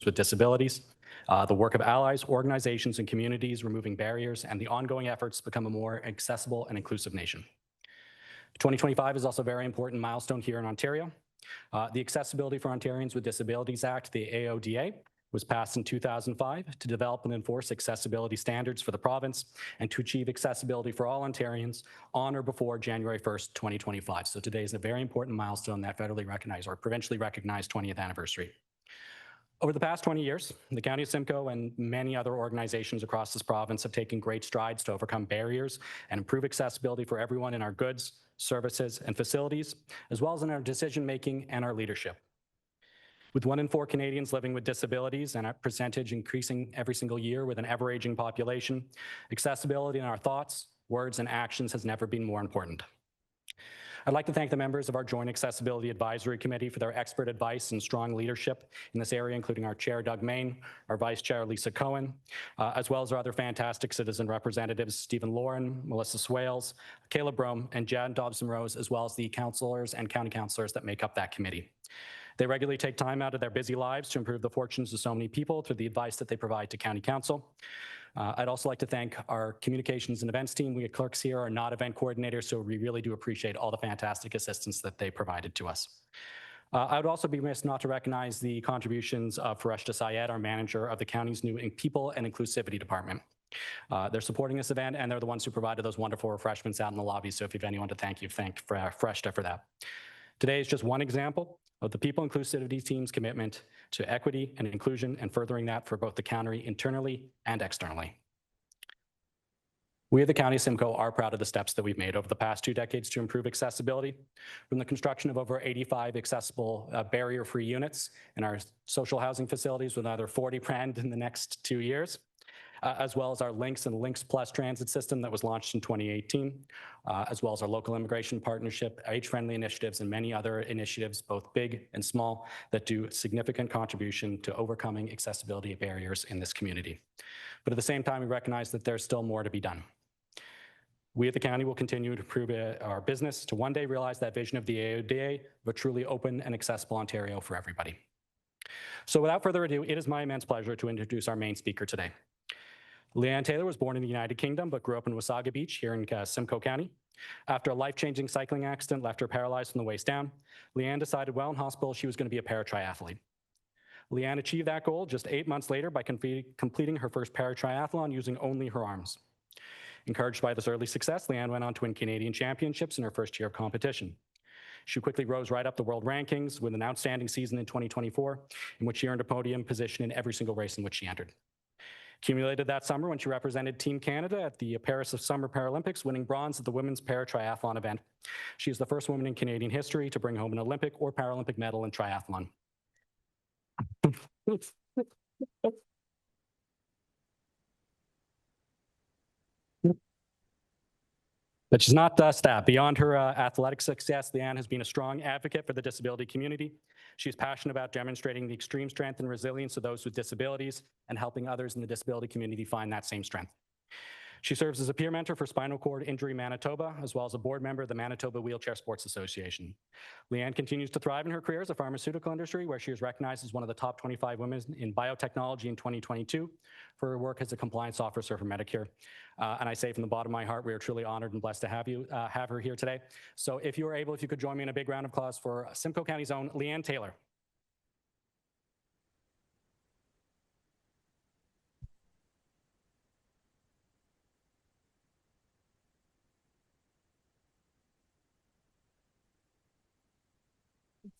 with disabilities, the work of allies, organizations, and communities removing barriers, and the ongoing efforts to become a more accessible and inclusive nation. 2025 is also a very important milestone here in Ontario. The Accessibility for Ontarians with Disabilities Act, the AODA, was passed in 2005 to develop and enforce accessibility standards for the province and to achieve accessibility for all Ontarians on or before January 1st, 2025. So today is a very important milestone, that federally recognized or provincially recognized 20th anniversary. Over the past 20 years, the County of Simcoe and many other organizations across this province have taken great strides to overcome barriers and improve accessibility for everyone in our goods, services, and facilities, as well as in our decision-making and our leadership. With 1 in 4 Canadians living with disabilities and a percentage increasing every single year with an ever-aging population, accessibility in our thoughts, words, and actions has never been more important. I'd like to thank the members of our Joint Accessibility Advisory Committee for their expert advice and strong leadership in this area, including our Chair, Doug Main, our Vice Chair, Lisa Cohen, as well as our other fantastic citizen representatives, Stephen Lauren, Melissa Swales, Caleb Brome, and Jan Dobson-Rose, as well as the councillors and county councillors that make up that committee. They regularly take time out of their busy lives to improve the fortunes of so many people through the advice that they provide to County Council. I'd also like to thank our communications and events team. We clerks here are not event coordinators, so we really do appreciate all the fantastic assistance that they provided to us. I would also be remiss not to recognize the contributions of Fareshta Syed, our manager of the county's new People and Inclusivity Department. They're supporting this event, and they're the ones who provided those wonderful refreshments out in the lobby, so if you have anyone to thank Fareshta for that. Today is just one example of the People Inclusivity team's commitment to equity and inclusion and furthering that for both the county internally and externally. We at the County of Simcoe are proud of the steps that we've made over the past 2 decades to improve accessibility, from the construction of over 85 accessible barrier-free units in our social housing facilities with another 40 planned in the next 2 years, as well as our Links and Links Plus transit system that was launched in 2018, as well as our local immigration partnership, age-friendly initiatives, and many other initiatives, both big and small, that do significant contribution to overcoming accessibility barriers in this community. But at the same time, we recognize that there's still more to be done. We at the county will continue to improve our business to one day realize that vision of the AODA of a truly open and accessible Ontario for everybody. So without further ado, it is my immense pleasure to introduce our main speaker today. Leanne Taylor was born in the United Kingdom, but grew up in Wasaga Beach here in Simcoe County. After a life-changing cycling accident left her paralyzed from the waist down, Leanne decided while in hospital she was going to be a para-triathlete. Leanne achieved that goal just 8 months later by completing her first para-triathlon using only her arms. Encouraged by this early success, Leanne went on to win Canadian championships in her first year of competition. She quickly rose right up the world rankings with an outstanding season in 2024, in which she earned a podium position in every single race in which she entered. Accumulated that summer when she represented Team Canada at the Paris Summer Paralympics, winning bronze at the women's para-triathlon event. She is the first woman in Canadian history to bring home an Olympic or Paralympic medal in triathlon. But she's not just that. Beyond her athletic success, Leanne has been a strong advocate for the disability community. She's passionate about demonstrating the extreme strength and resilience of those with disabilities and helping others in the disability community find that same strength. She serves as a peer mentor for Spinal Cord Injury Manitoba, as well as a board member of the Manitoba Wheelchair Sports Association. Leanne continues to thrive in her career as a pharmaceutical industry, where she is recognized as one of the top 25 women in biotechnology in 2022 for her work as a compliance officer for Medicare. And I say from the bottom of my heart, we are truly honored and blessed to have her here today. So if you are able, if you could join me in a big round of applause for Simcoe County's own Leanne Taylor.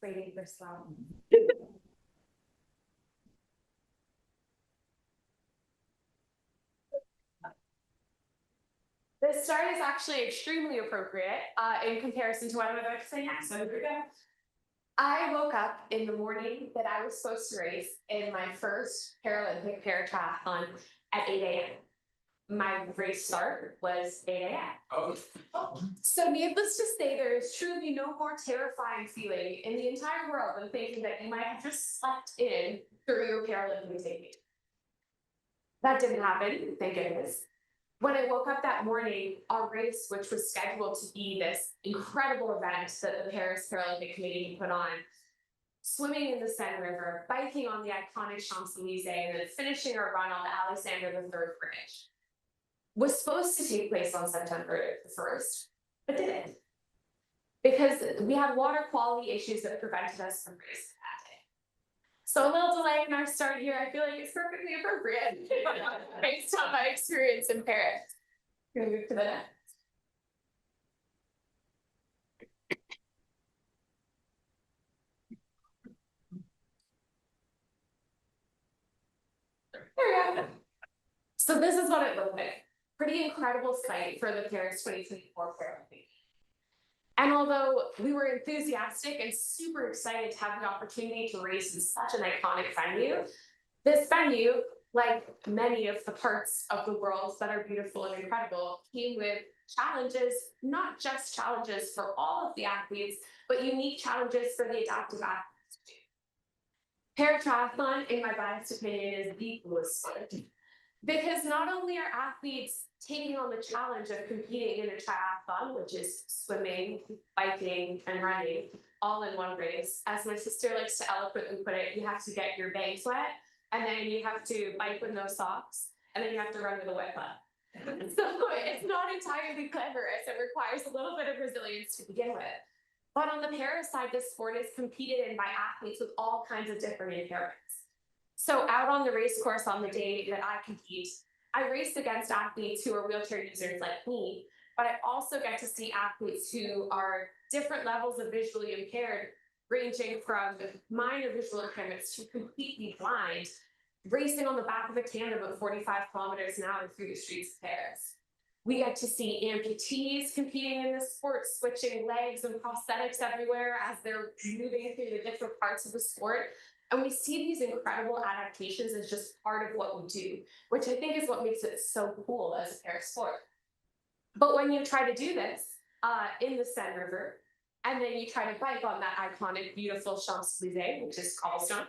Waiting for slow. This start is actually extremely appropriate in comparison to what I'm about to say next. So here we go. I woke up in the morning that I was supposed to race in my first Paralympic para-triathlon at 8 a.m. My race start was 8 a.m. Oh. So needless to say, there is truly no more terrifying feeling in the entire world than thinking that you might have just slept in through your Paralympic debut. That didn't happen, thank goodness. When I woke up that morning, our race, which was scheduled to be this incredible event that the Paris Paralympic Committee put on, swimming in the Seine River, biking on the iconic Champs-Elysees, and then finishing our run on the Alexander III Bridge, was supposed to take place on September 1st, but didn't. Because we had water quality issues that prevented us from racing that day. So a little delay in our start here, I feel like it's perfectly appropriate based on my experience in Paris. We're gonna move to the next. There we go. So this is what it looked like. Pretty incredible sight for the Paris 2024 Paralympics. And although we were enthusiastic and super excited to have the opportunity to race in such an iconic venue, this venue, like many of the parts of the world that are beautiful and incredible, came with challenges, not just challenges for all of the athletes, but unique challenges for the adaptive athletes too. Paratriathlon, in my biased opinion, is the coolest sport. Because not only are athletes taking on the challenge of competing in a triathlon, which is swimming, biking, and running, all in one race. As my sister likes to eloquently put it, you have to get your bangs wet, and then you have to bike with no socks, and then you have to run with a wet butt. So it's not entirely glamorous. It requires a little bit of resilience to begin with. But on the para side, this sport is competed in by athletes with all kinds of different impairments. So out on the race course on the day that I compete, I race against athletes who are wheelchair users like me, but I also get to see athletes who are different levels of visually impaired, ranging from minor visual impairments to completely blind, racing on the back of a tandem at 45 kilometers an hour through the streets of Paris. We get to see amputees competing in this sport, switching legs and prosthetics everywhere as they're moving through the different parts of the sport. And we see these incredible adaptations as just part of what we do, which I think is what makes it so cool as a para sport. But when you try to do this in the Seine River, and then you try to bike on that iconic, beautiful Champs-Elysees, which is cobblestone,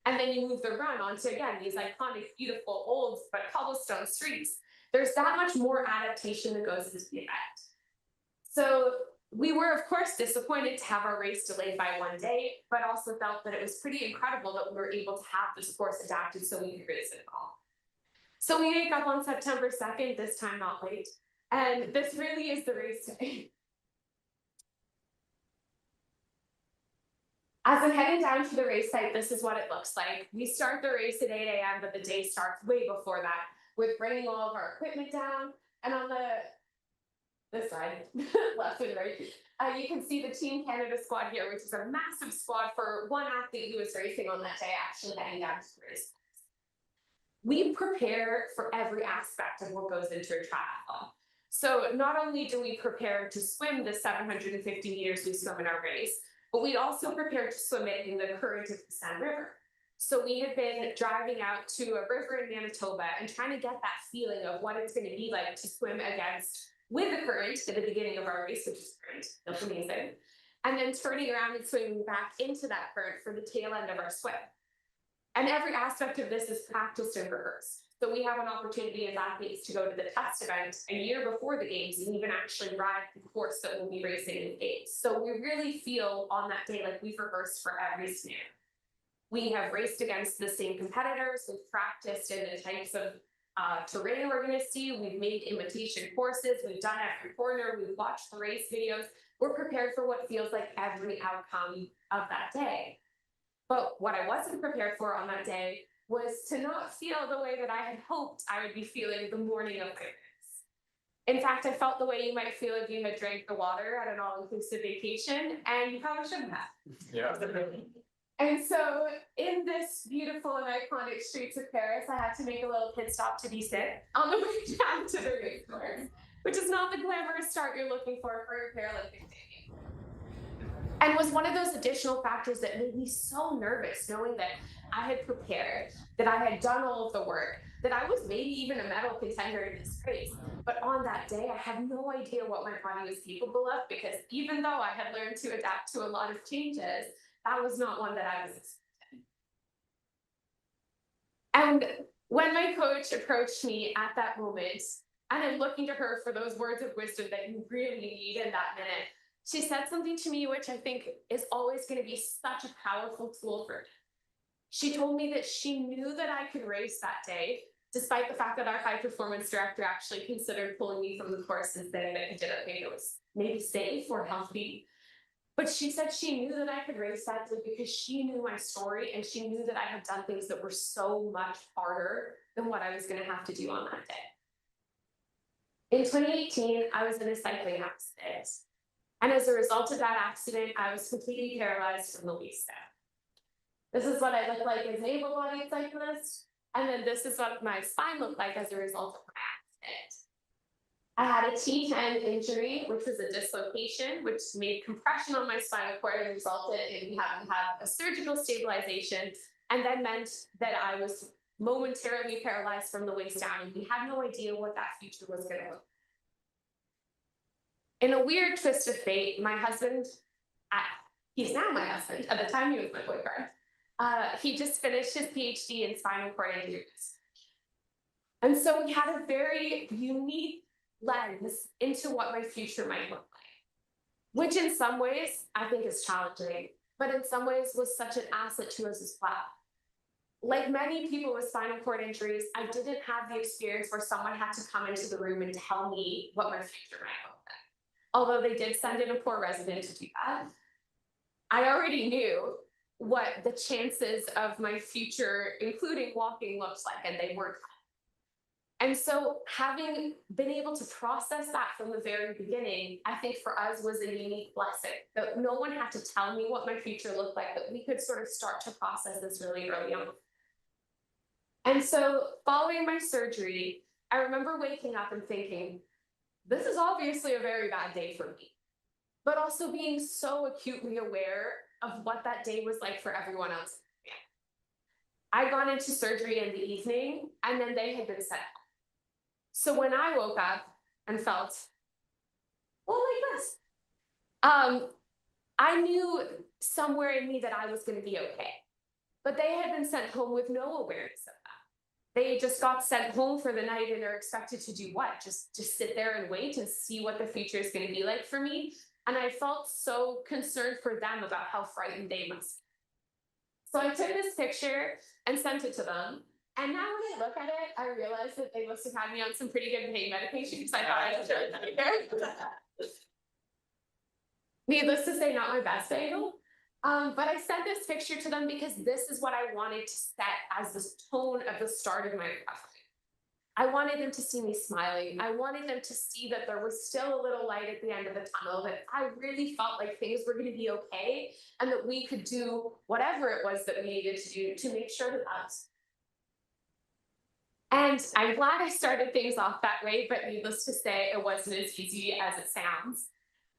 and then you move the run onto, again, these iconic, beautiful, old, but cobblestone streets, there's that much more adaptation that goes into the event. So we were, of course, disappointed to have our race delayed by one day, but also felt that it was pretty incredible that we were able to have this course adapted so we could race it all. So we wake up on September 2nd, this time not late, and this really is the race day. As I'm heading down to the race site, this is what it looks like. We start the race at 8 a.m., but the day starts way before that, with bringing all of our equipment down. And on this side, left and right, you can see the Team Canada squad here, which is a massive squad for one athlete who was racing on that day, actually heading down to the race. We prepare for every aspect of what goes into a triathlon. So not only do we prepare to swim the 750 meters we swim in our race, but we'd also prepare to swim it in the current of the Seine River. So we had been driving out to a river in Manitoba and trying to get that feeling of what it's going to be like to swim with the current at the beginning of our race, which is great, that's amazing. And then turning around and swimming back into that current for the tail end of our swim. And every aspect of this is practiced and rehearsed. So we have an opportunity as athletes to go to the test event a year before the games and even actually ride the course that we'll be racing in the games. So we really feel on that day like we've rehearsed for every scenario. We have raced against the same competitors. We've practiced in the types of terrain we're going to see. We've made imitation courses. We've done every corner. We've watched the race videos. We're prepared for what feels like every outcome of that day. But what I wasn't prepared for on that day was to not feel the way that I had hoped I would be feeling the morning of the race. In fact, I felt the way you might feel if you had drank the water at an all-inclusive vacation, and you probably shouldn't have. Yeah. And so in this beautiful and iconic streets of Paris, I had to make a little pit stop to be sick on the way down to the race course, which is not the glamorous start you're looking for your Paralympic debut. And was one of those additional factors that made me so nervous, knowing that I had prepared, that I had done all of the work, that I was maybe even a medal contender in this race. But on that day, I had no idea what my body was capable of, because even though I had learned to adapt to a lot of changes, that was not one that I was expecting. And when my coach approached me at that moment, and I'm looking to her for those words of wisdom that you really need in that minute, She said something to me which I think is always going to be such a powerful tool for me. She told me that she knew that I could race that day, despite the fact that our high performance director actually considered pulling me from the course and saying that it didn't think it was maybe safe or healthy. But she said she knew that I could race that day because she knew my story and she knew that I had done things that were so much harder than what I was going to have to do on that day. In 2018, I was in a cycling accident. And as a result of that accident, I was completely paralyzed from the waist down. This is what I look like as an able-bodied cyclist. And then this is what my spine looked like as a result of my accident. I had a T10 injury, which was a dislocation, which made compression on my spinal cord and resulted in having to have a surgical stabilization, and then meant that I was momentarily paralyzed from the waist down, and we had no idea what that future was going to look like. In a weird twist of fate, my husband, he's now my husband, at the time he was my boyfriend, he just finished his PhD in spinal cord injuries. And so we had a very unique lens into what my future might look like, which in some ways I think is challenging, but in some ways was such an asset to us as well. Like many people with spinal cord injuries, I didn't have the experience where someone had to come into the room and tell me what my future might look like. Although they did send in a poor resident to do that, I already knew what the chances of my future, including walking, looks like, and they weren't. And so having been able to process that from the very beginning, I think for us was a unique blessing, that no one had to tell me what my future looked like, that we could sort of start to process this really early on. And so following my surgery, I remember waking up and thinking, this is obviously a very bad day for me, but also being so acutely aware of what that day was like for everyone else. I'd gone into surgery in the evening, and then they had been sent home. So when I woke up and felt, well, like this, I knew somewhere in me that I was going to be okay. But they had been sent home with no awareness of that. They just got sent home for the night and are expected to do what? Just sit there and wait and see what the future is going to be like for me. And I felt so concerned for them about how frightened they must be. So I took this picture and sent it to them. And now when I look at it, I realize that they must have had me on some pretty good pain medication because I thought I was really there. Needless to say, not my best angle. But I sent this picture to them because this is what I wanted to set as the tone of the start of my recovery. I wanted them to see me smiling. I wanted them to see that there was still a little light at the end of the tunnel, that I really felt like things were going to be okay, and that we could do whatever it was that we needed to do to make sure that that was. And I'm glad I started things off that way, but needless to say, it wasn't as easy as it sounds.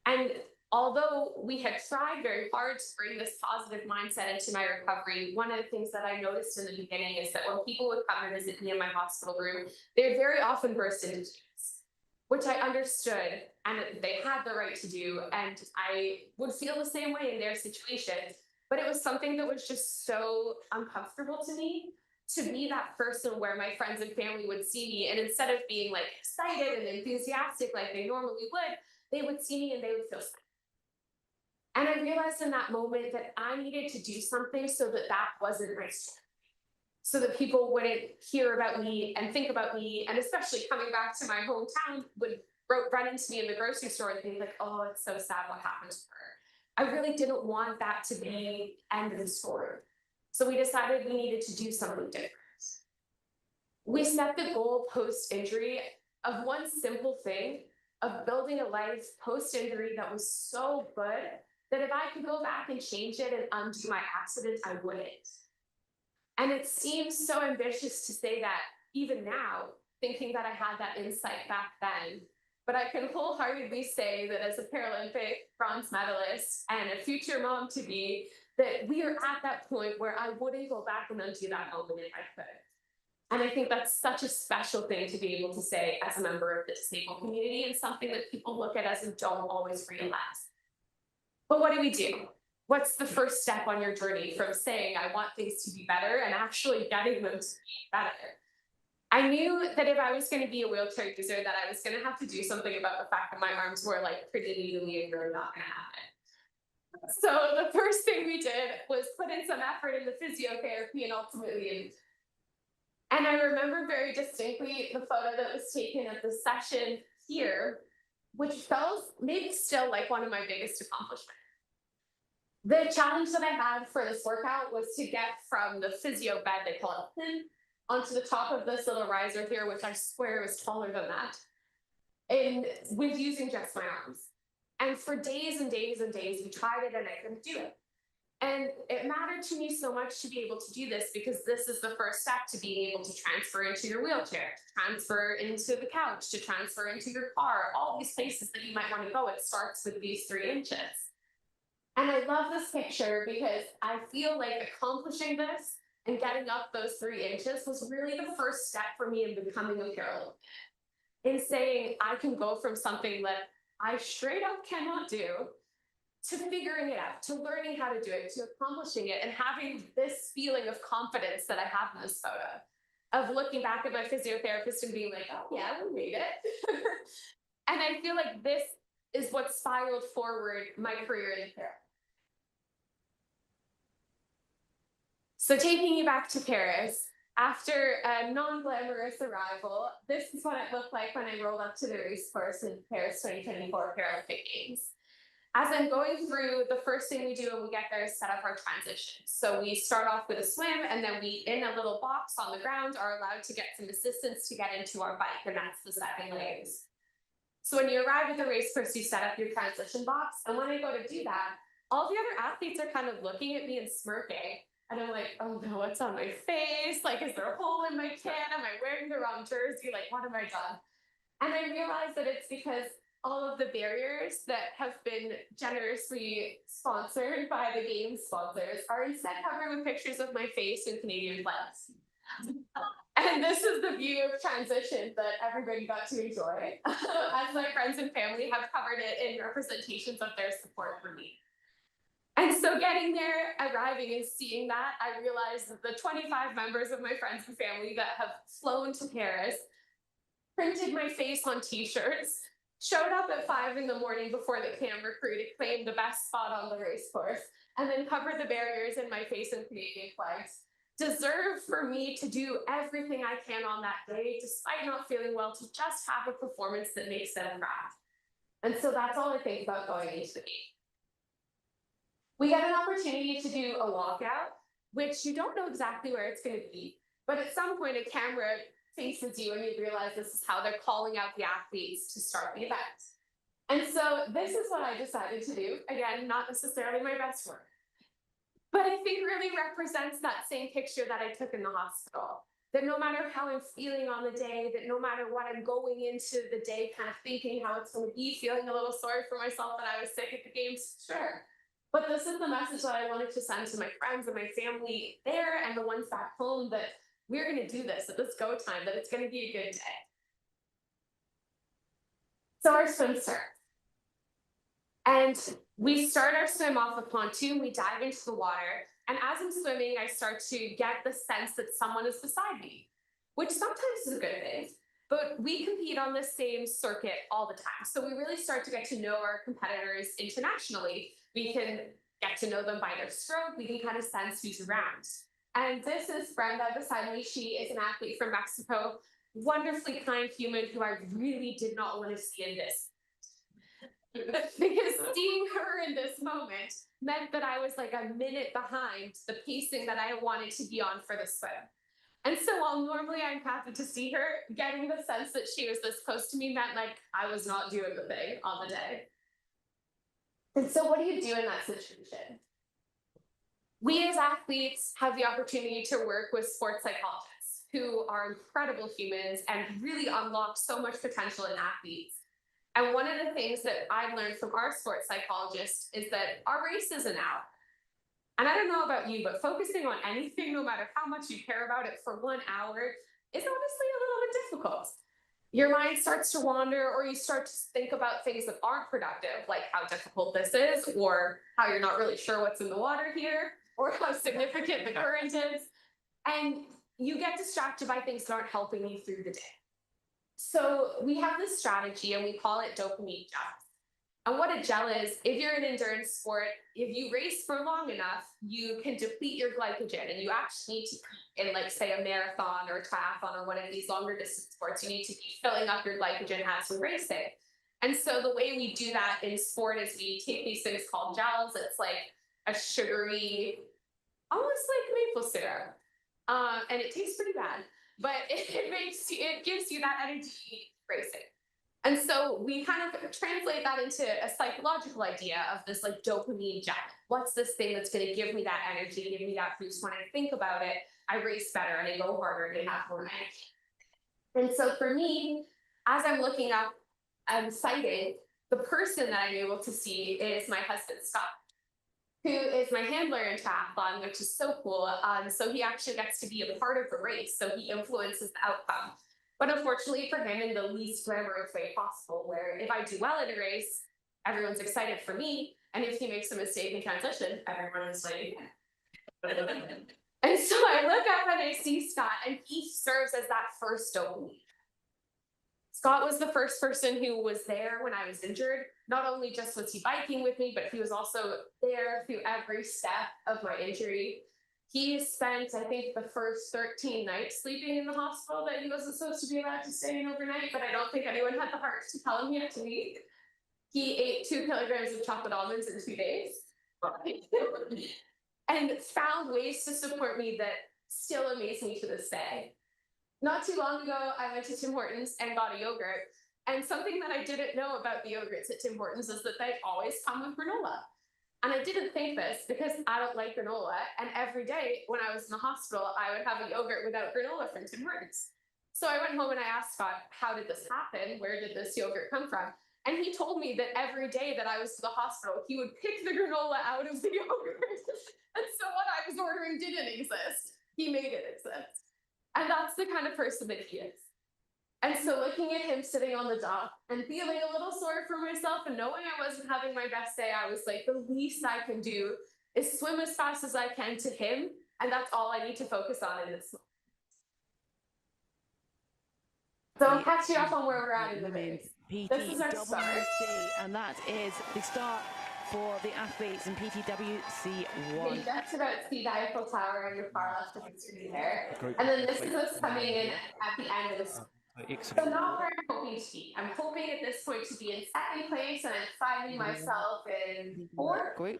And although we had tried very hard to bring this positive mindset into my recovery, one of the things that I noticed in the beginning is that when people would come and visit me in my hospital room, they would very often burst into tears, which I understood, and they had the right to do, and I would feel the same way in their situation. But it was something that was just so uncomfortable to me, to be that person where my friends and family would see me, and instead of being like excited and enthusiastic like they normally would, they would see me and they would feel sad. And I realized in that moment that I needed to do something so that that wasn't my story, so that people wouldn't hear about me and think about me, and especially coming back to my hometown, would run into me in the grocery store and think like, oh, it's so sad what happened to her. I really didn't want that to be the end of the story. So we decided we needed to do something different. We set the goal post-injury of one simple thing, of building a life post-injury that was so good that if I could go back and change it and undo my accident, I wouldn't. And it seems so ambitious to say that even now, thinking that I had that insight back then, but I can wholeheartedly say that as a Paralympic bronze medalist and a future mom to be, that we are at that point where I wouldn't go back and undo that moment if I could. And I think that's such a special thing to be able to say as a member of the disabled community, and something that people look at us and don't always realize. But what do we do? What's the first step on your journey from saying, I want things to be better, and actually getting them to be better? I knew that if I was going to be a wheelchair user, that I was going to have to do something about the fact that my arms were like pretty legally and really not going to happen. So the first thing we did was put in some effort in the physiotherapy and ultimately. And I remember very distinctly the photo that was taken at the session here, which felt maybe still like one of my biggest accomplishments. The challenge that I had for this workout was to get from the physio bed, they call it pin, onto the top of this little riser here, which I swear was taller than that, and with using just my arms. And for days and days and days, we tried it and I couldn't do it. And it mattered to me so much to be able to do this because this is the first step to being able to transfer into your wheelchair, to transfer into the couch, to transfer into your car, all these places that you might want to go. It starts with these 3 inches. And I love this picture because I feel like accomplishing this and getting up those 3 inches was really the first step for me in becoming a Paralympian. In saying I can go from something that I straight up cannot do to figuring it out, to learning how to do it, to accomplishing it, and having this feeling of confidence that I have in this photo, of looking back at my physiotherapist and being like, oh yeah, we made it. And I feel like this is what spiraled forward my career in Paris. So taking you back to Paris, after a non-glamorous arrival, this is what it looked like when I rolled up to the race course in Paris 2024 Paralympic Games. As I'm going through, the first thing we do when we get there is set up our transition. So we start off with a swim, and then we, in a little box on the ground, are allowed to get some assistance to get into our bike, and that's the second layers. So when you arrive at the race course, you set up your transition box, and when I go to do that, all the other athletes are kind of looking at me and smirking. And I'm like, oh no, what's on my face? Like, is there a hole in my can? Am I wearing the wrong jersey? Like, what have I done? And I realized that it's because all of the barriers that have been generously sponsored by the game sponsors are instead covered with pictures of my face and Canadian flags. And this is the view of transition that everybody got to enjoy, as my friends and family have covered it in representations of their support for me. And so getting there, arriving and seeing that, I realized that the 25 members of my friends and family that have flown to Paris, printed my face on t-shirts, showed up at 5 in the morning before the camera crew to claim the best spot on the race course, and then covered the barriers in my face and Canadian flags, deserve for me to do everything I can on that day, despite not feeling well, to just have a performance that makes them proud. And so that's all I think about going into the game. We get an opportunity to do a walkout, which you don't know exactly where it's going to be, but at some point a camera faces you and you realize this is how they're calling out the athletes to start the event. And so this is what I decided to do. Again, not necessarily my best work, but I think really represents that same picture that I took in the hospital. That no matter how I'm feeling on the day, that no matter what I'm going into the day kind of thinking how it's going to be, feeling a little sorry for myself that I was sick at the games, sure. But this is the message that I wanted to send to my friends and my family there and the ones back home, that we're going to do this at this go time, that it's going to be a good day. So our swim starts. And we start our swim off a pontoon, we dive into the water, and as I'm swimming, I start to get the sense that someone is beside me, which sometimes is a good thing. But we compete on the same circuit all the time. So we really start to get to know our competitors internationally. We can get to know them by their stroke. We can kind of sense who's around. And this is Brenda beside me. She is an athlete from Mexico, wonderfully kind human who I really did not want to see in this. Because seeing her in this moment meant that I was like a minute behind the pacing that I wanted to be on for the swim. And so while normally I'm happy to see her, getting the sense that she was this close to me meant like I was not doing the thing on the day. And so what do you do in that situation? We as athletes have the opportunity to work with sports psychologists who are incredible humans and really unlock so much potential in athletes. And one of the things that I've learned from our sports psychologist is that our race isn't out. And I don't know about you, but focusing on anything, no matter how much you care about it for 1 hour, is honestly a little bit difficult. Your mind starts to wander, or you start to think about things that aren't productive, like how difficult this is, or how you're not really sure what's in the water here, or how significant the current is. And you get distracted by things that aren't helping you through the day. So we have this strategy and we call it dopamine gels. And what a gel is, if you're an endurance sport, if you race for long enough, you can deplete your glycogen, and you actually need to, in like say a marathon or a triathlon or one of these longer distance sports, you need to be filling up your glycogen as you're racing. And so the way we do that in sport is we take these things called gels. It's like a sugary, almost like maple syrup. And it tastes pretty bad, but it gives you that energy racing. And so we kind of translate that into a psychological idea of this like dopamine gel. What's this thing that's going to give me that energy, give me that boost? When I think about it, I race better and I go harder and I have more energy. And so for me, as I'm looking up and citing, the person that I'm able to see is my husband, Scott, who is my handler in triathlon, which is so cool. So he actually gets to be a part of the race, so he influences the outcome. But unfortunately for him, in the least glamorous way possible, where if I do well in a race, everyone's excited for me, and if he makes a mistake in transition, everyone is like, and so I look up and I see Scott, and he serves as that first dopamine. Scott was the first person who was there when I was injured. Not only just was he biking with me, but he was also there through every step of my injury. He spent, I think, the first 13 nights sleeping in the hospital that he wasn't supposed to be allowed to stay in overnight, but I don't think anyone had the heart to tell him he had to leave. He ate 2 kilograms of chocolate almonds in 2 days and found ways to support me that still amaze me to this day. Not too long ago, I went to Tim Hortons and got a yogurt. And something that I didn't know about the yogurts at Tim Hortons is that they always come with granola. And I didn't think this because I don't like granola. And every day when I was in the hospital, I would have a yogurt without granola from Tim Hortons. So I went home and I asked Scott, how did this happen? Where did this yogurt come from? And he told me that every day that I was to the hospital, he would pick the granola out of the yogurt. And so what I was ordering didn't exist. He made it exist. And that's the kind of person that he is. And so looking at him sitting on the dock and feeling a little sorry for myself and knowing I wasn't having my best day, I was like, the least I can do is swim as fast as I can to him. And that's all I need to focus on in this moment. So I'll catch you up on where we're at in the race. This is our start. And that is the start for the athletes in PTWC1. You just about see the Eiffel Tower on your far left of the screen there. And then this is us coming in at the end of this. So not where I'm hoping to be. I'm hoping at this point to be in second place, and I'm finding myself in fourth.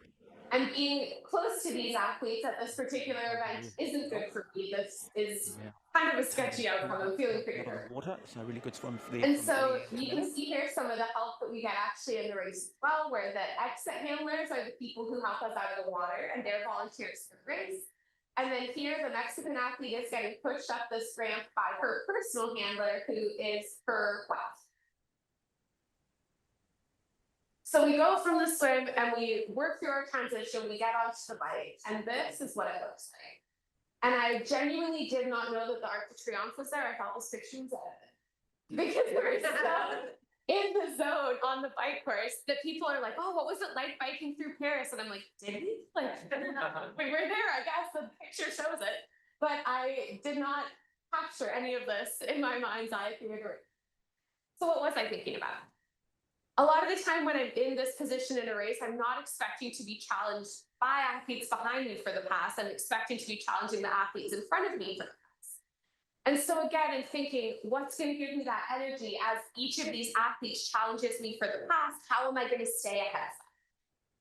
And being close to these athletes at this particular event isn't good for me. This is kind of a sketchy outcome. I'm feeling pretty hurt. So really good swim for and so you can see here some of the help that we get actually in the race as well, where the exit handlers are the people who help us out of the water, and they're volunteers for the race. And then here, the Mexican athlete is getting pushed up this ramp by her personal handler, who is her wife. So we go from the swim and we work through our transition, we get onto the bike, and this is what it looks like. And I genuinely did not know that the Arc de Triomphe was there. I thought this picture was edited. Because we're so in the zone on the bike course that people are like, oh, what was it like biking through Paris? And I'm like, did we? Like, we were there, I guess the picture shows it. But I did not capture any of this in my mind's eye through it. So what was I thinking about? A lot of the time when I'm in this position in a race, I'm not expecting to be challenged by athletes behind me for the pass. I'm expecting to be challenging the athletes in front of me for the pass. And so again, in thinking, what's going to give me that energy as each of these athletes challenges me for the pass? How am I going to stay ahead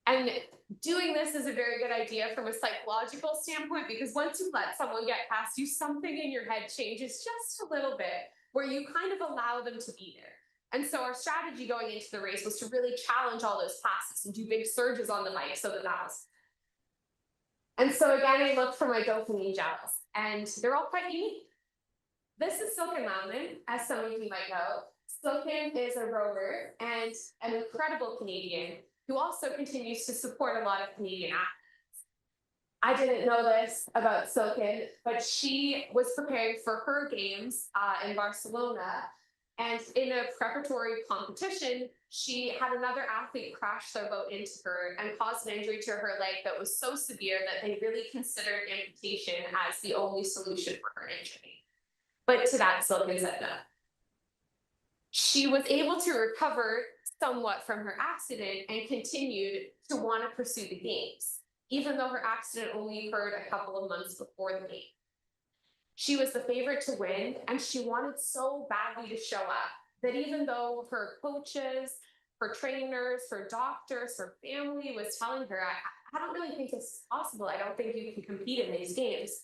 of them? And doing this is a very good idea from a psychological standpoint, because once you let someone get past you, something in your head changes just a little bit, where you kind of allow them to be there. And so our strategy going into the race was to really challenge all those passes and do big surges on the bike so that was. And so again, I looked for my dopamine gels, and they're all quite unique. This is Silken Mountain, as some of you might know. Silken is a rower and an incredible Canadian who also continues to support a lot of Canadian athletes. I didn't know this about Silken, but she was preparing for her games in Barcelona. And in a preparatory competition, she had another athlete crash their boat into her and caused an injury to her leg that was so severe that they really considered amputation as the only solution for her injury. But to that, Silken said no. She was able to recover somewhat from her accident and continued to want to pursue the games, even though her accident only occurred a couple of months before the game. She was the favorite to win, and she wanted so badly to show up that even though her coaches, her trainers, her doctors, her family was telling her, I don't really think this is possible. I don't think you can compete in these games.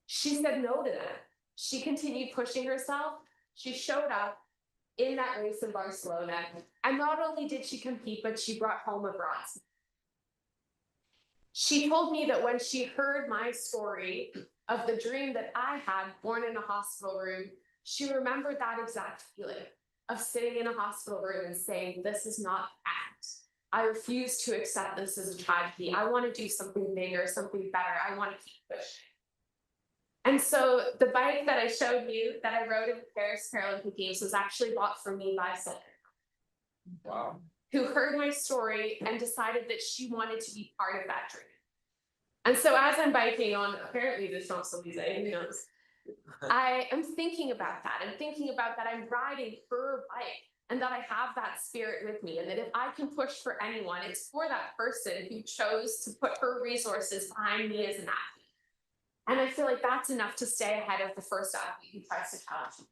She said no to that. She continued pushing herself. She showed up in that race in Barcelona. And not only did she compete, but she brought home a bronze. She told me that when she heard my story of the dream that I had born in a hospital room, she remembered that exact feeling of sitting in a hospital room and saying, this is not act. I refuse to accept this as a tragedy. I want to do something bigger, something better. I want to keep pushing. And so the bike that I showed you that I rode in the Paris Paralympic Games was actually bought for me by Simcoe. Wow. Who heard my story and decided that she wanted to be part of that dream. And so as I'm biking on apparently the Champs-Elysees, who knows, I am thinking about that. I'm thinking about that I'm riding her bike and that I have that spirit with me. And that if I can push for anyone, it's for that person who chose to put her resources behind me as an athlete. And I feel like that's enough to stay ahead of the first athlete who tries to challenge me.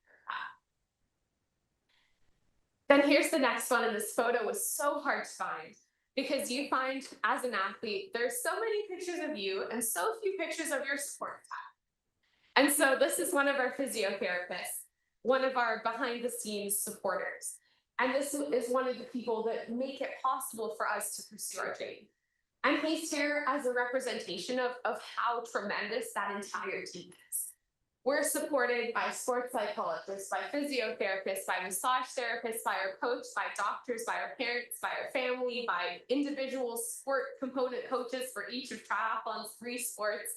Then here's the next one, and this photo was so hard to find because you find as an athlete, there's so many pictures of you and so few pictures of your support staff. And so this is one of our physiotherapists, one of our behind the scenes supporters. And this is one of the people that make it possible for us to pursue our dream. And he's here as a representation of how tremendous that entire team is. We're supported by sports psychologists, by physiotherapists, by massage therapists, by our coach, by doctors, by our parents, by our family, by individual sport component coaches for each of triathlon's 3 sports.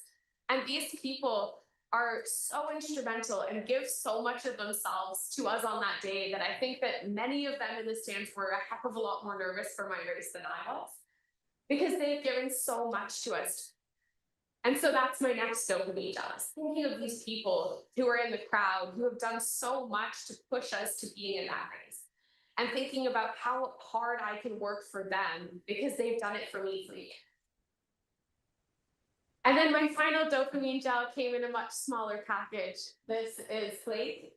And these people are so instrumental and give so much of themselves to us on that day that I think that many of them in the stands were a heck of a lot more nervous for my race than I was, because they've given so much to us. And so that's my next dopamine dose. Thinking of these people who are in the crowd, who have done so much to push us to being in that race. And thinking about how hard I can work for them because they've done it for me free. And then my final dopamine gel came in a much smaller package. This is Slate.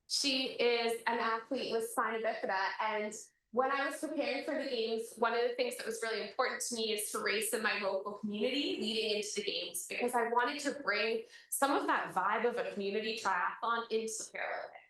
She is an athlete with spina bifida, and when I was preparing for the games, one of the things that was really important to me is to race in my local community leading into the games, because I wanted to bring some of that vibe of a community triathlon into Paralympics.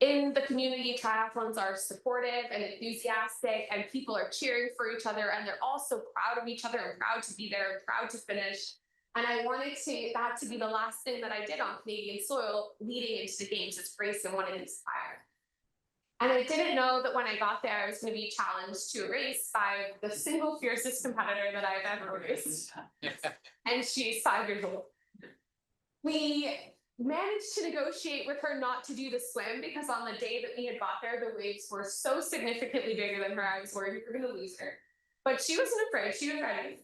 In the community, triathlons are supportive and enthusiastic, and people are cheering for each other, and they're also proud of each other and proud to be there and proud to finish. And I wanted that to be the last thing that I did on Canadian soil leading into the games, is race and want to inspire. And I didn't know that when I got there, I was going to be challenged to a race by the single fiercest competitor that I've ever raced. And she's 5 years old. We managed to negotiate with her not to do the swim because on the day that we had got there, the waves were so significantly bigger than her. I was worried we were going to lose her. But she wasn't afraid. She was ready.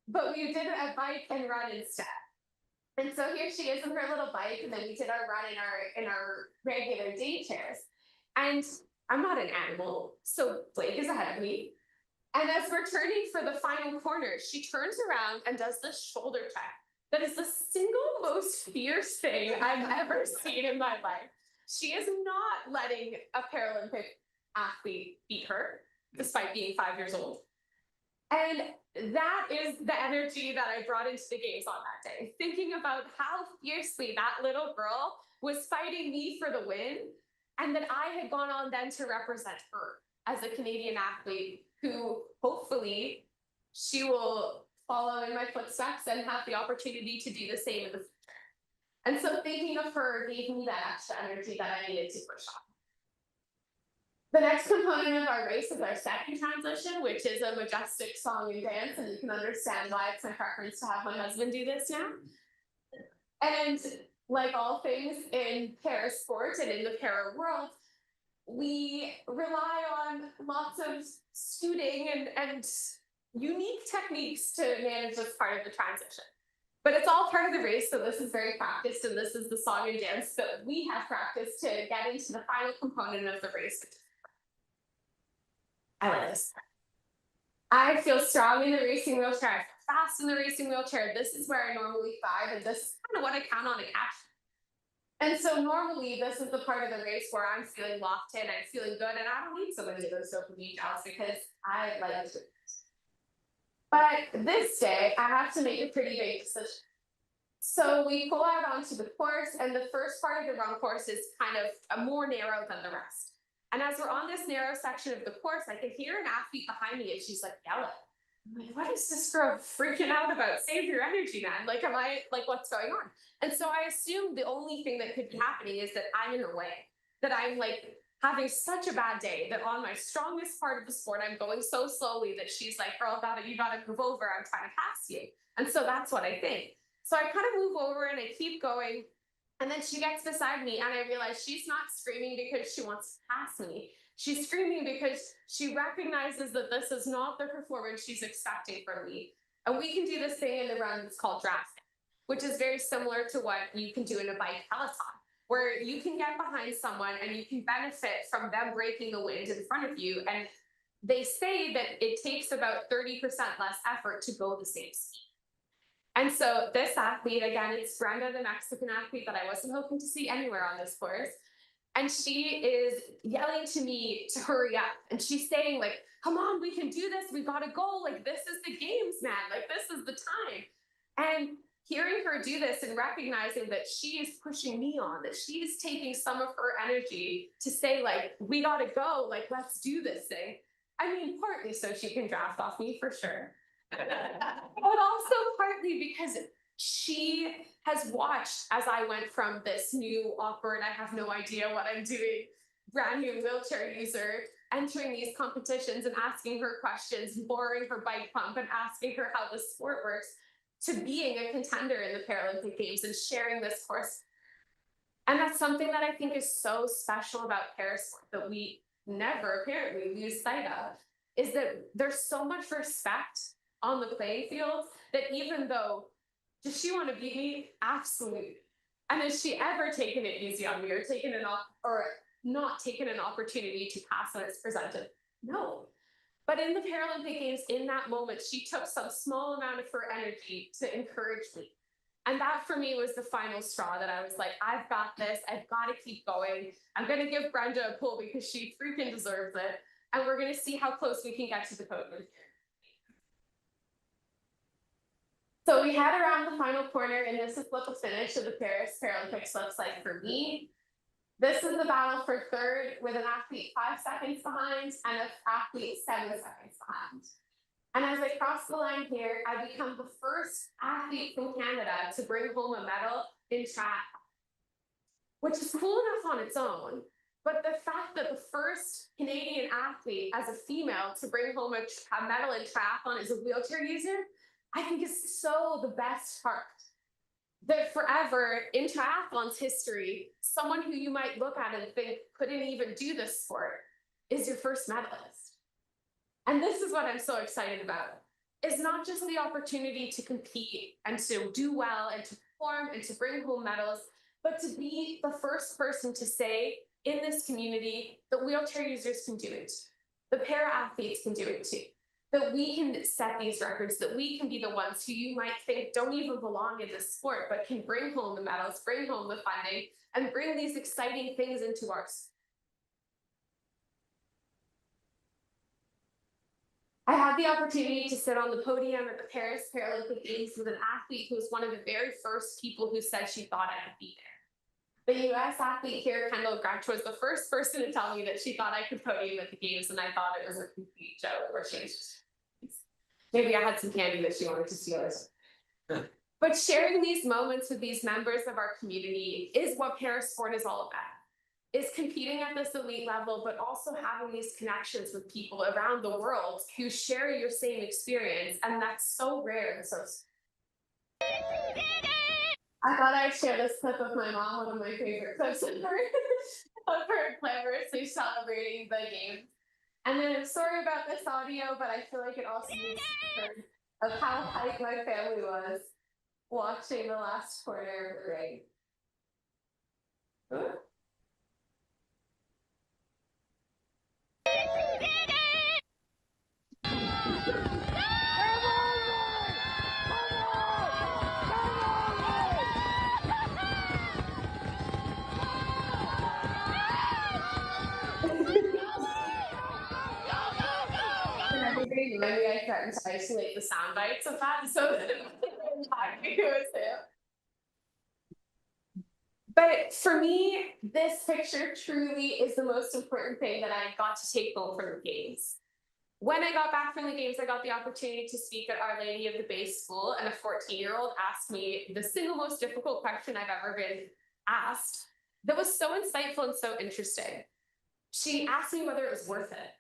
But we did a bike and run instead. And so here she is in her little bike, and then we did our run in our regular day chairs. And I'm not an animal, so Blake is ahead of me. And as we're turning for the final corner, she turns around and does this shoulder check. That is the single most fierce thing I've ever seen in my life. She is not letting a Paralympic athlete beat her, despite being 5 years old. And that is the energy that I brought into the games on that day, thinking about how fiercely that little girl was fighting me for the win, and that I had gone on then to represent her as a Canadian athlete who hopefully she will follow in my footsteps and have the opportunity to do the same in the future. And so thinking of her gave me that extra energy that I needed to push on. The next component of our race is our second transition, which is a majestic song and dance, and you can understand why it's my preference to have my husband do this now. And like all things in para sport and in the para world, we rely on lots of scooting and unique techniques to manage this part of the transition. But it's all part of the race, so this is very practiced, and this is the song and dance that we have practiced to get into the final component of the race. I like this. I feel strong in the racing wheelchair. I feel fast in the racing wheelchair. This is where I normally thrive, and this is kind of what I count on to catch. And so normally this is the part of the race where I'm feeling locked in, I'm feeling good, and I don't need so many of those dopamine shots because I like to. But this day, I have to make a pretty big decision. So we pull out onto the course, and the first part of the run course is kind of more narrow than the rest. And as we're on this narrow section of the course, I can hear an athlete behind me, and she's like yelling. I'm like, what is this girl freaking out about? Save your energy, man. Like, am I, like, what's going on? And so I assume the only thing that could be happening is that I'm in her way, that I'm like having such a bad day, that on my strongest part of the sport, I'm going so slowly that she's like, girl, you gotta move over. I'm trying to pass you. And so that's what I think. So I kind of move over and I keep going. And then she gets beside me and I realize she's not screaming because she wants to pass me. She's screaming because she recognizes that this is not the performance she's expecting from me. And we can do this thing in the run that's called drafting, which is very similar to what you can do in a bike peloton, where you can get behind someone and you can benefit from them breaking the wind in front of you. And they say that it takes about 30% less effort to go the same speed. And so this athlete, again, it's Brenda, the Mexican athlete that I wasn't hoping to see anywhere on this course. And she is yelling to me to hurry up. And she's saying, like, come on, we can do this. We got to go. Like, this is the games, man. Like, this is the time. And hearing her do this and recognizing that she is pushing me on, that she is taking some of her energy to say, like, we got to go. Like, let's do this thing. I mean, partly so she can draft off me for sure. But also partly because she has watched as I went from this new awkward, I have no idea what I'm doing, brand new wheelchair user, entering these competitions and asking her questions, borrowing her bike pump and asking her how the sport works, to being a contender in the Paralympic Games and sharing this course. And that's something that I think is so special about parasport that we never apparently lose sight of, is that there's so much respect on the playing field that even though, does she want to beat me? Absolutely. And has she ever taken it easy on me or not taken an opportunity to pass when it's presented? No. But in the Paralympic Games, in that moment, she took some small amount of her energy to encourage me. And that for me was the final straw, that I was like, I've got this, I've got to keep going. I'm going to give Brenda a pull because she freaking deserves it. And we're going to see how close we can get to the podium. So we head around the final corner, and this is what the finish of the Paris Paralympics looks like for me. This is the battle for third, with an athlete 5 seconds behind and an athlete 7 seconds behind. And as I cross the line here, I become the first athlete from Canada to bring home a medal in track, which is cool enough on its own. But the fact that the first Canadian athlete as a female to bring home a medal in triathlon is a wheelchair user, I think is so the best part. That forever in triathlon's history, someone who you might look at and think couldn't even do this sport is your first medalist. And this is what I'm so excited about. It's not just the opportunity to compete and to do well and to perform and to bring home medals, but to be the first person to say in this community that wheelchair users can do it. The para-athletes can do it too. That we can set these records, that we can be the ones who you might think don't even belong in this sport, but can bring home the medals, bring home the funding, and bring these exciting things into our sport. I had the opportunity to sit on the podium at the Paris Paralympic Games with an athlete who was one of the very first people who said she thought I could be there. The US athlete here, Kendall Grunch, was the first person to tell me that she thought I could podium at the Games, and I thought it was a complete joke, or she was just, maybe I had some candy that she wanted to steal. But sharing these moments with these members of our community is what parasport is all about. Is competing at this elite level, but also having these connections with people around the world who share your same experience. And that's so rare and so. I thought I'd share this clip of my mom, one of my favorite clips of her cleverly celebrating the game. And then I'm sorry about this audio, but I feel like it also needs to be heard of how hyped my family was watching the last quarter of the race. Maybe I threatened to isolate the sound bites of that so that it was him. But for me, this picture truly is the most important thing that I got to take home from the games. When I got back from the games, I got the opportunity to speak at Our Lady of the Bay School, and a 14-year-old asked me the single most difficult question I've ever been asked that was so insightful and so interesting. She asked me whether it was worth it,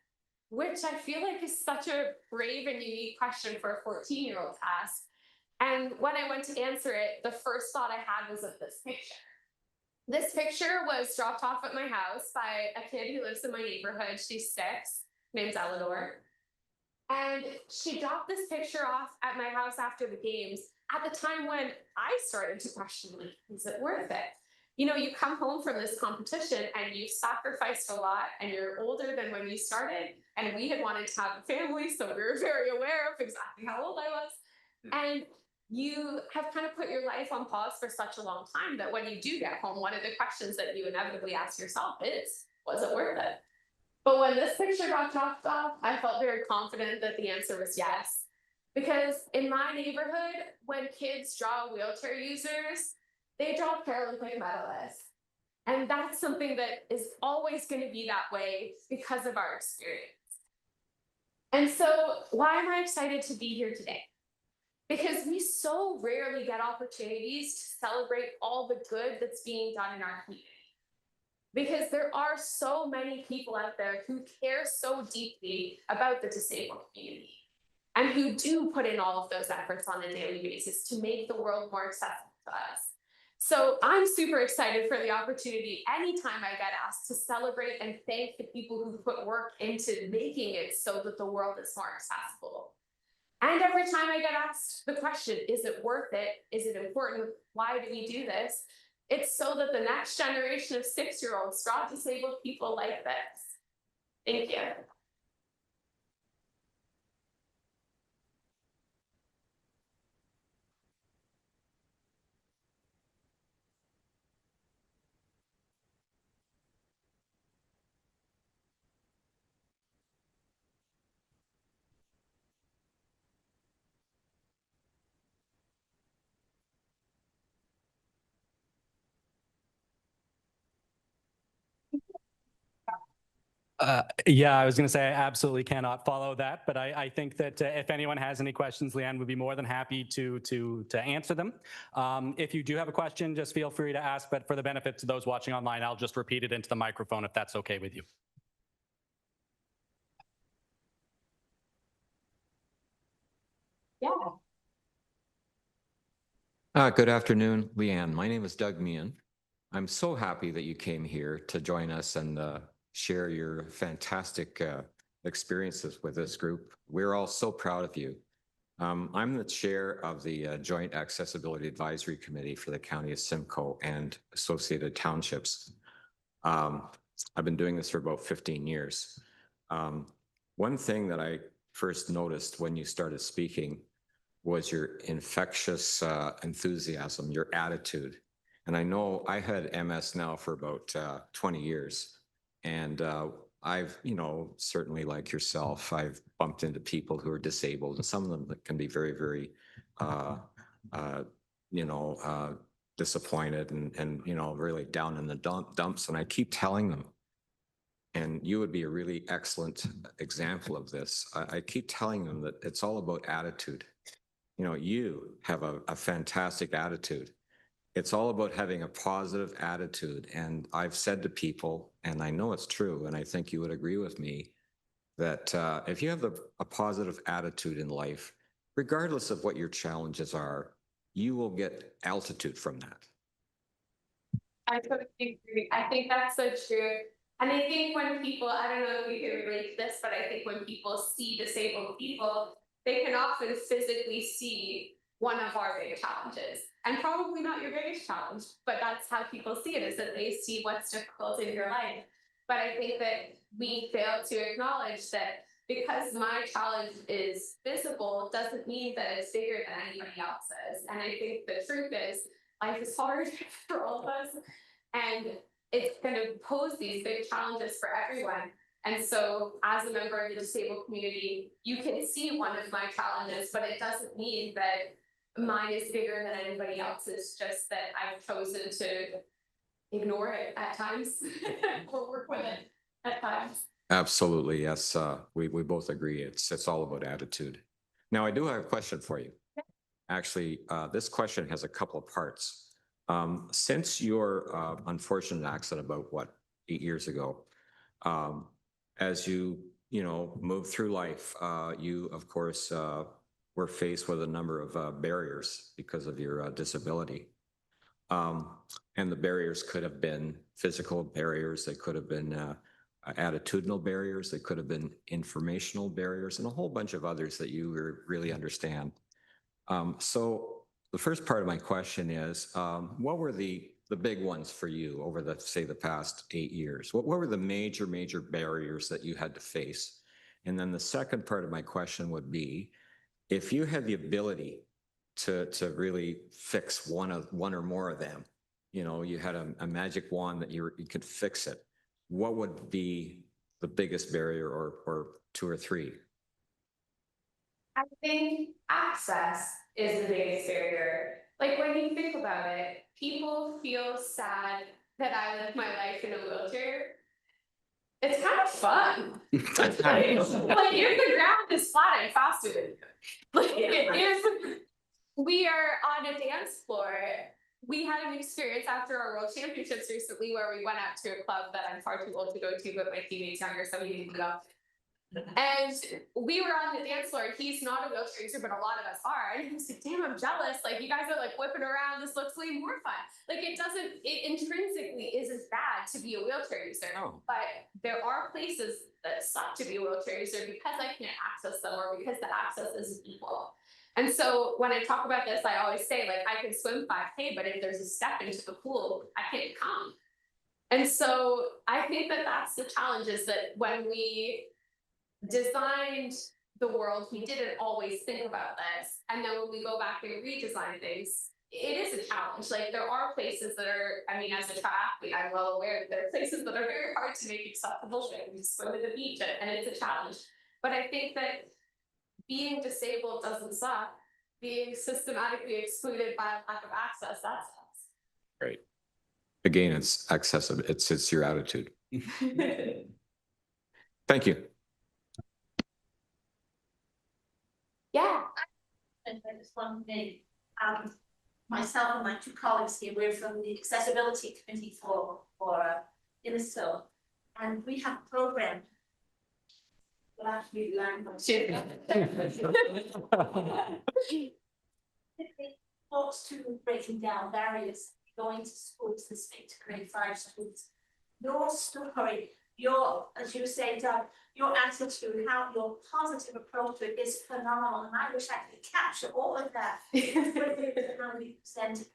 which I feel like is such a brave and unique question for a 14-year-old to ask. And when I went to answer it, the first thought I had was of this picture. This picture was dropped off at my house by a kid who lives in my neighborhood. She's 6, named Eleanor. And she dropped this picture off at my house after the games at the time when I started to question, like, is it worth it? You know, you come home from this competition and you've sacrificed a lot and you're older than when you started. And we had wanted to have a family, so we were very aware of exactly how old I was. And you have kind of put your life on pause for such a long time that when you do get home, one of the questions that you inevitably ask yourself is, was it worth it? But when this picture got dropped off, I felt very confident that the answer was yes. Because in my neighborhood, when kids draw wheelchair users, they draw Paralympic medalists. And that's something that is always going to be that way because of our experience. And so why am I excited to be here today? Because we so rarely get opportunities to celebrate all the good that's being done in our community. Because there are so many people out there who care so deeply about the disabled community and who do put in all of those efforts on a daily basis to make the world more accessible to us. So I'm super excited for the opportunity anytime I get asked to celebrate and thank the people who put work into making it so that the world is more accessible. And every time I get asked the question, is it worth it? Is it important? Why do we do this? It's so that the next generation of 6-year-olds draw disabled people like this. Thank you. Yeah, I was going to say I absolutely cannot follow that, but I think that if anyone has any questions, Leanne would be more than happy to answer them. If you do have a question, just feel free to ask, but for the benefit to those watching online, I'll just repeat it into the microphone if that's okay with you. Yeah. Good afternoon, Leanne. My name is Doug Meehan. I'm so happy that you came here to join us and share your fantastic experiences with this group. We're all so proud of you. I'm the chair of the Joint Accessibility Advisory Committee for the County of Simcoe and associated townships. I've been doing this for about 15 years. One thing that I first noticed when you started speaking was your infectious enthusiasm, your attitude. And I know I had MS now for about 20 years. And I've, certainly like yourself, I've bumped into people who are disabled, and some of them can be very, very, disappointed and really down in the dumps. And I keep telling them, and you would be a really excellent example of this. I keep telling them that it's all about attitude. You have a fantastic attitude. It's all about having a positive attitude. And I've said to people, and I know it's true, and I think you would agree with me, that if you have a positive attitude in life, regardless of what your challenges are, you will get altitude from that. I totally agree. I think that's so true. And I think when people, I don't know if you can relate to this, but I think when people see disabled people, they can often physically see one of our big challenges. And probably not your biggest challenge, but that's how people see it, is that they see what's difficult in your life. But I think that we fail to acknowledge that because my challenge is visible doesn't mean that it's bigger than anybody else's. And I think the truth is, life is hard for all of us, and it's going to pose these big challenges for everyone. And so as a member of the disabled community, you can see one of my challenges, but it doesn't mean that mine is bigger than anybody else's, just that I've chosen to ignore it at times or work with it at times. Absolutely, yes. We both agree. It's all about attitude. Now, I do have a question for you. Actually, this question has a couple of parts. Since your unfortunate accident about 8 years ago, as you move through life, you of course were faced with a number of barriers because of your disability. And the barriers could have been physical barriers, they could have been attitudinal barriers, they could have been informational barriers, and a whole bunch of others that you really understand. So the first part of my question is, what were the big ones for you over the past 8 years? What were the major barriers that you had to face? And then the second part of my question would be, if you had the ability to really fix one or more of them, you had a magic wand that you could fix it, what would be the biggest barrier, or two or three? I think access is the biggest barrier. Like, when you think about it, people feel sad that I live my life in a wheelchair. It's kind of fun. like if the ground is flat, I'm faster than you. Like, if we are on a dance floor, we had an experience after our world championships recently where we went out to a club that I'm far too old to go to, but my teammates younger, so we didn't go. And we were on the dance floor. He's not a wheelchair user, but a lot of us are. And he was like, damn, I'm jealous. Like, you guys are like whipping around. This looks way more fun. Like, it intrinsically isn't bad to be a wheelchair user. Oh. But there are places that suck to be a wheelchair user because I can't access them, or because the access isn't equal. And so when I talk about this, I always say, like, I can swim 5K, but if there's a step into the pool, I can't come. And so I think that that's the challenge, is that when we designed the world, we didn't always think about this. And then when we go back and redesign things, it is a challenge. Like, there are places that are, I mean, as a triathlete, I'm well aware that there are places that are very hard to make acceptable swimming. We swim at the beach, and it's a challenge. But I think that being disabled doesn't suck. Being systematically excluded by a lack of access, that sucks. Right. Again, it's accessible. It's your attitude. Thank you. Yeah. And just one thing, myself and my two colleagues here, we're from the Accessibility Committee for INISO, and we have a program. Well, actually, it talks to breaking down barriers, going to schools and speak to grade 5 schools. Your story, as you say, Doug, your attitude, how your positive approach to it is phenomenal, and I wish I could capture all of that. How we present it.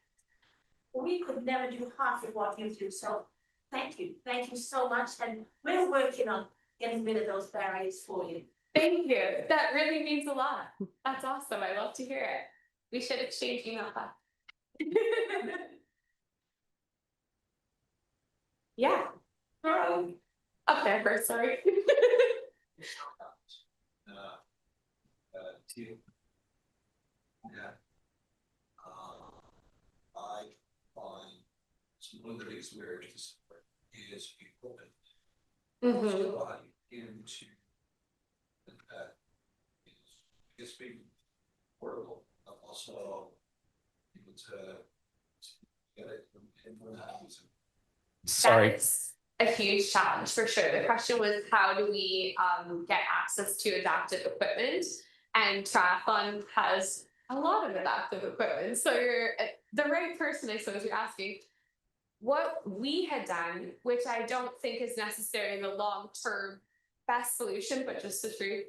We could never do half of what you do, so thank you so much, and we're working on getting rid of those barriers for you. Thank you. That really means a lot. That's awesome. I love to hear it. We should exchange email back. Yeah. Up there first, sorry. I find one of the biggest barriers is equipment. Into that is being portable, also able to get it in the house. Sorry. That's a huge challenge for sure. The question was, how do we get access to adaptive equipment? And triathlon has a lot of adaptive equipment. So you're the right person, I suppose you're asking. What we had done, which I don't think is necessarily the long-term best solution, but just the truth.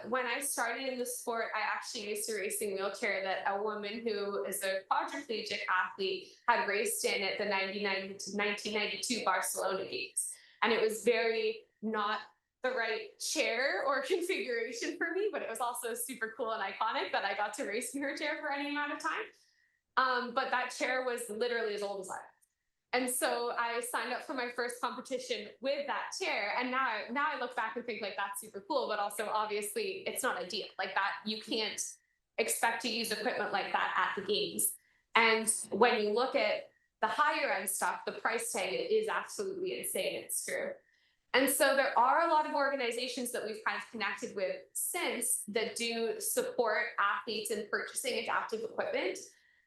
When I started in the sport, I actually used a racing wheelchair that a woman who is a quadriplegic athlete had raced in at the 1992 Barcelona Games. And it was very not the right chair or configuration for me, but it was also super cool and iconic that I got to race in her chair for any amount of time. But that chair was literally as old as I am. And so I signed up for my first competition with that chair. And now I look back and think like that's super cool, but also obviously it's not ideal. Like that, you can't expect to use equipment like that at the games. And when you look at the higher end stuff, the price tag is absolutely insane. It's true. And so there are a lot of organizations that we've kind of connected with since that do support athletes in purchasing adaptive equipment.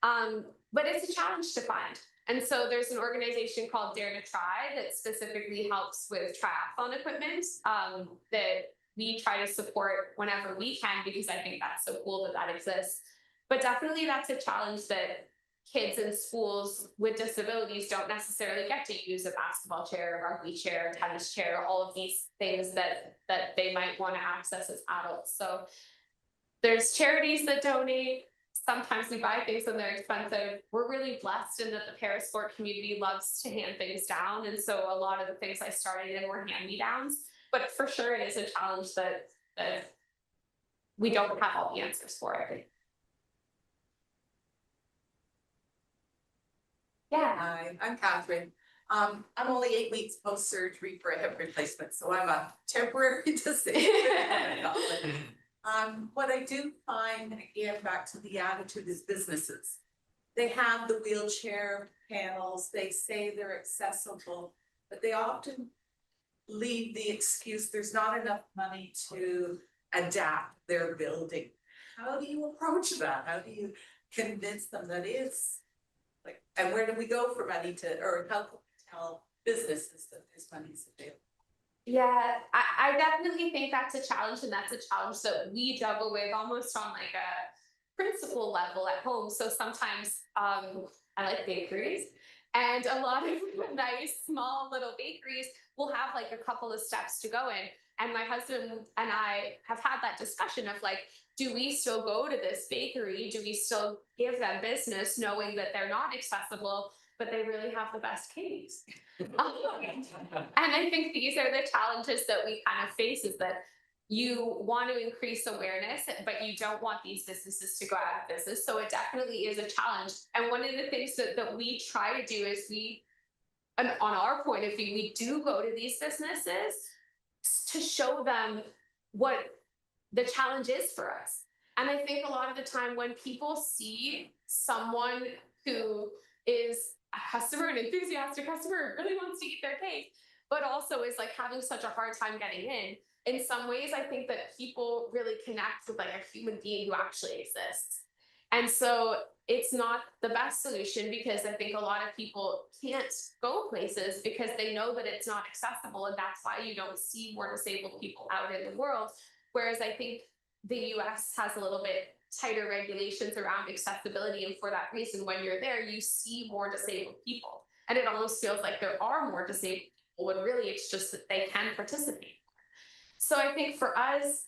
But it's a challenge to find. And so there's an organization called Dare to Try that specifically helps with triathlon equipment that we try to support whenever we can, because I think that's so cool that that exists. But definitely that's a challenge that kids in schools with disabilities don't necessarily get to use: a basketball chair, a rugby chair, a tennis chair, all of these things that they might want to access as adults. So there's charities that donate. Sometimes we buy things and they're expensive. We're really blessed in that the parasport community loves to hand things down. And so a lot of the things I started in were hand-me-downs. But for sure, it is a challenge that we don't have all the answers for it. Yeah. Hi, I'm Catherine. I'm only 8 weeks post-surgery for a hip replacement, so I'm a temporary disabled. What I do find, again, back to the attitude, is businesses. They have the wheelchair panels, they say they're accessible, but they often leave the excuse there's not enough money to adapt their building. How do you approach that? How do you convince them that is like, and where do we go for money to, or how can we tell businesses that there's money available? Yeah, I definitely think that's a challenge, and that's a challenge that we juggle with almost on like a principal level at home. So sometimes I like bakeries, and a lot of nice small little bakeries will have like a couple of steps to go in. And my husband and I have had that discussion of like, do we still go to this bakery? Do we still give them business knowing that they're not accessible, but they really have the best cakes? And I think these are the challenges that we kind of face, is that you want to increase awareness, but you don't want these businesses to go out of business. So it definitely is a challenge. And one of the things that we try to do is on our point of view, we do go to these businesses to show them what the challenge is for us. And I think a lot of the time when people see someone who is a customer, an enthusiastic customer, really wants to eat their cake, but also is like having such a hard time getting in some ways, I think that people really connect with like a human being who actually exists. And so it's not the best solution, because I think a lot of people can't go places because they know that it's not accessible, and that's why you don't see more disabled people out in the world. Whereas I think the US has a little bit tighter regulations around accessibility, and for that reason, when you're there, you see more disabled people, and it almost feels like there are more disabled people when really it's just that they can participate. So I think for us,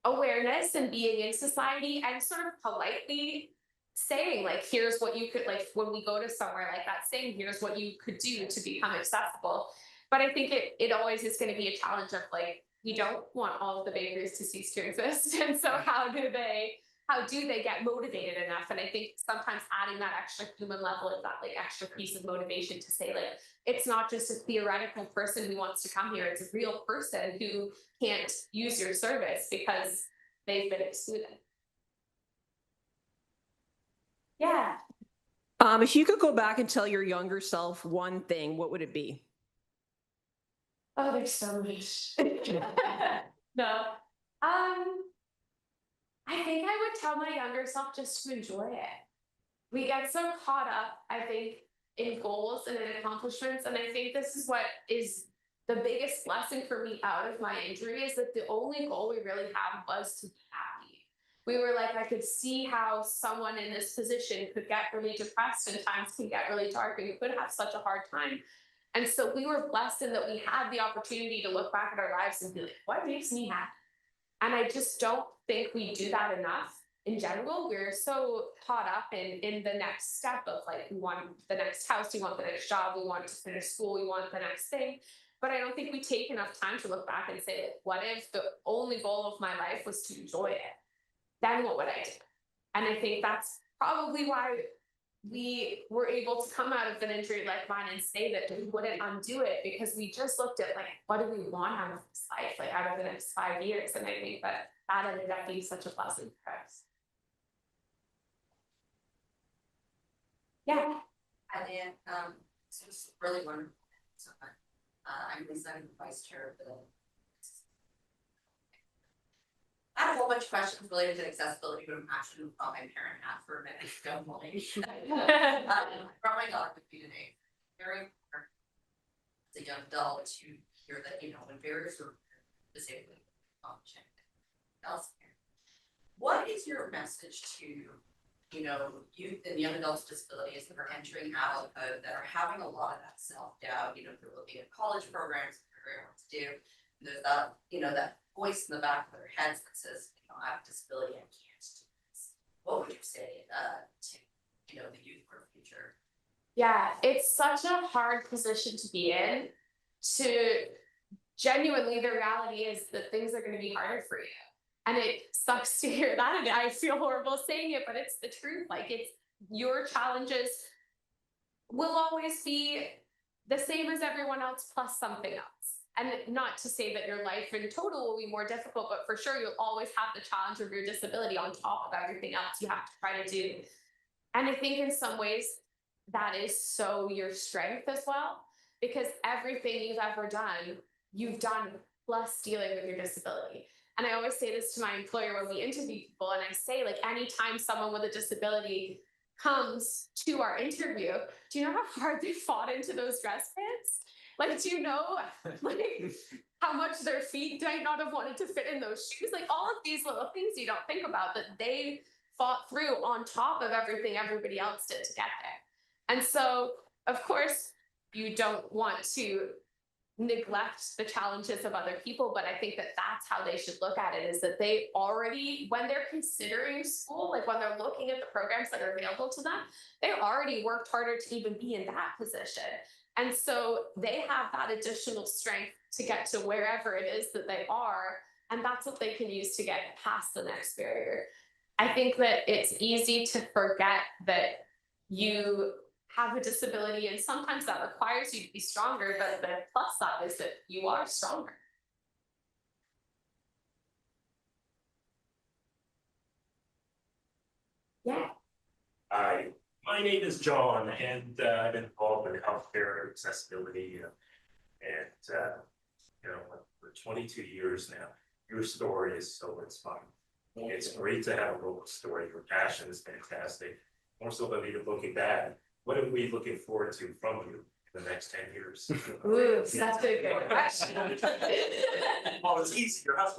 awareness and being in society and sort of politely saying like, here's what you could, like when we go to somewhere like that, saying here's what you could do to become accessible. But I think it always is going to be a challenge of like, we don't want all of the bakeries to cease to exist. And so how do they get motivated enough? And I think sometimes adding that extra human level is that like extra piece of motivation to say like, it's not just a theoretical person who wants to come here. It's a real person who can't use your service because they've been excluded. Yeah. If you could go back and tell your younger self one thing, what would it be? Oh, there's so much. No. I think I would tell my younger self just to enjoy it. We get so caught up, I think, in goals and in accomplishments. And I think this is what is the biggest lesson for me out of my injury, is that the only goal we really have was to be happy. we were like, I could see how someone in this position could get really depressed and times can get really dark and you could have such a hard time. And so we were blessed in that we had the opportunity to look back at our lives and be like, what makes me happy? And I just don't think we do that enough in general. We're so caught up in the next step of like, we want the next house, we want the next job, we want to finish school, we want the next thing. But I don't think we take enough time to look back and say, like, what if the only goal of my life was to enjoy it? Then what would I do? And I think that's probably why we were able to come out of an injury like mine and say that we wouldn't undo it, because we just looked at like, what do we want out of this life, like out of the next 5 years? And I think that ended up being such a blessing for us. Yeah. Hi, Dan. This was really wonderful. So, I'm Lisa, I'm the vice chair of the. I have a whole bunch of questions related to accessibility, but I'm actually gonna call my parent hat for a minute. Don't worry. I brought my daughter with me today. Very important as a young adult to hear that, you know, when barriers are disabled, elsewhere. What is your message to, you know, youth and young adults with disabilities that are entering adulthood, that are having a lot of that self-doubt, you know, they're looking at college programs, figuring out what to do, and there's that, you know, that voice in the back of their heads that says, you know, I have a disability, I can't do this. What would you say to, you know, the youth for the future? Yeah, it's such a hard position to be in. To genuinely, the reality is that things are going to be harder for you. And it sucks to hear that. And I feel horrible saying it, but it's the truth. Like, it's your challenges will always be the same as everyone else plus something else. And not to say that your life in total will be more difficult, but for sure you'll always have the challenge of your disability on top of everything else you have to try to do. And I think in some ways that is so your strength as well, because everything you've ever done, you've done plus dealing with your disability. And I always say this to my employer when we interview people, and I say, like, anytime someone with a disability comes to our interview, do you know how hard they fought into those dress pants? Like, do you know, like, how much their feet might not have wanted to fit in those shoes? Like, all of these little things you don't think about that they fought through on top of everything everybody else did to get there. And so, of course, you don't want to neglect the challenges of other people, but I think that that's how they should look at it, is that they already, when they're considering school, like when they're looking at the programs that are available to them, they already worked harder to even be in that position. And so they have that additional strength to get to wherever it is that they are, and that's what they can use to get past the next barrier. I think that it's easy to forget that you have a disability, and sometimes that requires you to be stronger, but the plus side is that you are stronger. Yeah. Hi, my name is John, and I've been involved in healthcare accessibility, and you know, for 22 years now. Your story is so inspiring. It's great to have a local story. Your passion is fantastic. More so than even looking back, what are we looking forward to from you in the next 10 years? Ooh, that's a good question. Well, it's easier. Well,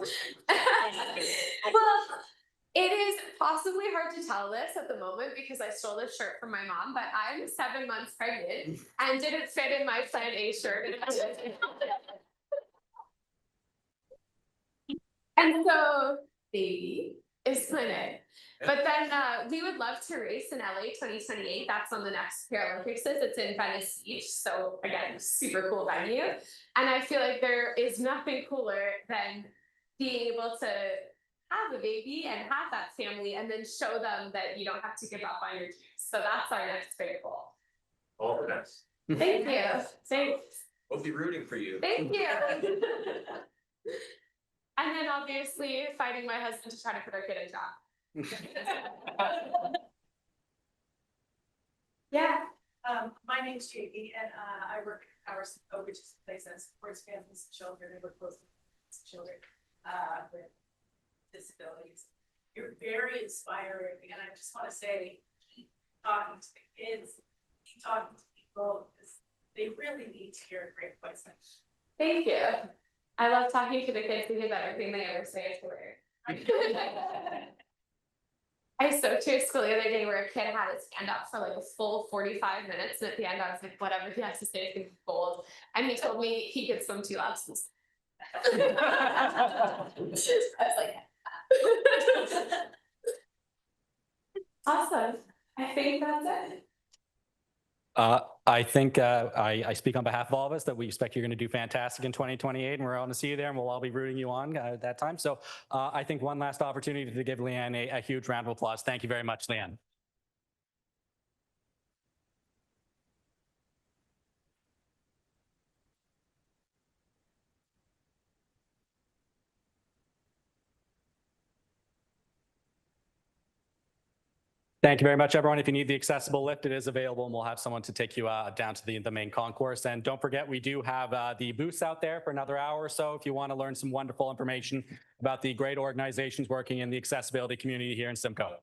it is possibly hard to tell this at the moment because I stole this shirt from my mom, but I'm 7 months pregnant and didn't fit in my Plan A shirt. And so, baby is Plan A. But then we would love to race in LA 2028. That's on the next Paralympics. It's in Venice Beach. So again, super cool venue. And I feel like there is nothing cooler than being able to have a baby and have that family and then show them that you don't have to give up on your dreams. So that's our next big goal. All the best. Thank you. Thanks. We'll be rooting for you. Thank you. And then obviously fighting my husband to try to put our kid in job. Yeah. My name's Jamie, and I work at our Simcoe, which is a place that supports families and children. I work closely with children with disabilities. You're very inspiring, and I just want to say, keep talking to the kids, keep talking to people, because they really need to hear a great voice. Thank you. I love talking to the kids because everything they ever say is weird. I spoke to a school the other day where a kid had to stand up for like a full 45 minutes, and at the end I was like, whatever he has to say is gonna be gold. And he told me he could swim 2 laps. I was like, awesome. I think that's it. I think I speak on behalf of all of us that we expect you're going to do fantastic in 2028, and we're all going to see you there, and we'll all be rooting you on at that time. So I think one last opportunity to give Leanne a huge round of applause. Thank you very much, Leanne. Thank you very much, everyone. If you need the accessible lift, it is available, and we'll have someone to take you down to the main concourse. And don't forget, we do have the booths out there for another hour or so if you want to learn some wonderful information about the great organizations working in the accessibility community here in Simcoe.